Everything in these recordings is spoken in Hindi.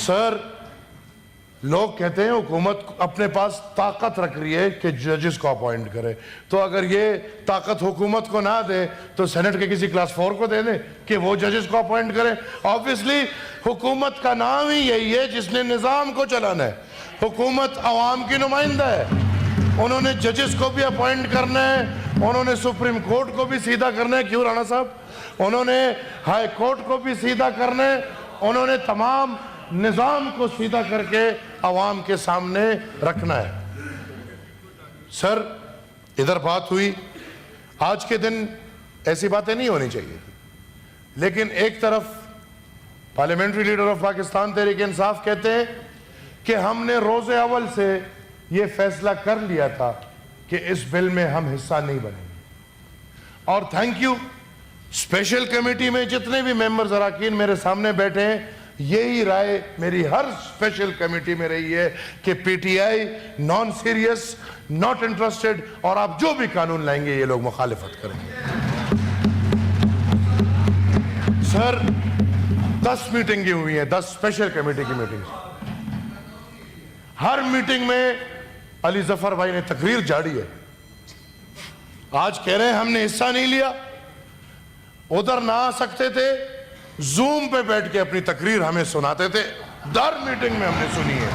सर लोग कहते हैं हुकूमत अपने पास ताकत रख रही है कि जजेस को अपॉइंट करे, तो अगर ये ताकत हुकूमत को ना दे तो सेनेट के किसी क्लास 4 को दे दे कि वो जजेस को अपॉइंट करे। ऑब्वियसली हुकूमत का नाम ही यही है जिसने निज़ाम को चलाना है। हुकूमत अवाम की नुमाइंदा है, उन्होंने जजेस को भी अपॉइंट करना है, उन्होंने सुप्रीम कोर्ट को भी सीधा करना है, क्यों राणा साहब, उन्होंने हाई कोर्ट को भी सीधा करना है, उन्होंने तमाम निज़ाम को सीधा करके अवाम के सामने रखना है। सर इधर बात हुई, आज के दिन ऐसी बातें नहीं होनी चाहिए, लेकिन एक तरफ parliamentary leader of Pakistan Tehreek Insaf कहते हैं कि हमने रोज़े अव्वल से ये फैसला कर लिया था कि इस बिल में हम हिस्सा नहीं बनेंगे। और थैंक यू, स्पेशल कमेटी में जितने भी मेंबर्स अराकीन मेरे सामने बैठे हैं, यही राय मेरी हर स्पेशल कमेटी में रही है कि PTI non serious, not interested, और आप जो भी कानून लाएंगे ये लोग मुखालिफत करेंगे। सर 10 मीटिंगें हुई हैं, 10 स्पेशल कमेटी की मीटिंग। हर मीटिंग में अली जफर भाई ने तकरीर झाड़ी है। आज कह रहे हैं हमने हिस्सा नहीं लिया, उधर ना आ सकते थे, जूम पे बैठ के अपनी तकरीर हमें सुनाते थे। हर मीटिंग में हमने सुनी है,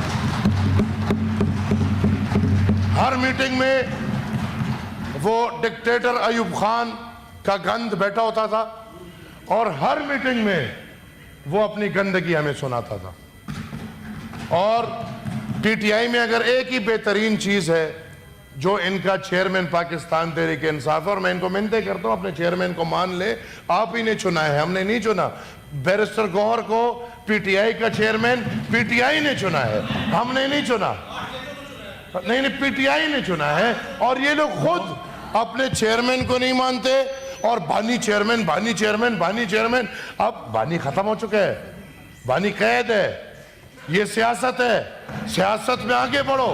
हर मीटिंग में वो डिक्टेटर अयूब खान का गंद बैठा होता था और हर मीटिंग में वो अपनी गंदगी हमें सुनाता था। और पीटीआई में अगर एक ही बेहतरीन चीज है जो इनका चेयरमैन पाकिस्तान तहरीक इंसाफ, और मैं इनको मिन्नतें करता हूं अपने चेयरमैन को मान ले, आप ही ने चुना है, हमने नहीं चुना। बैरिस्टर गौहर को पीटीआई का चेयरमैन पीटीआई ने चुना है, हमने नहीं चुना। नहीं, पीटीआई ने चुना है। और ये लोग खुद अपने चेयरमैन को नहीं मानते और बानी चेयरमैन, बानी चेयरमैन, बानी चेयरमैन। अब बानी खत्म हो चुका है, बानी कैद है। ये सियासत है, सियासत में आगे बढ़ो।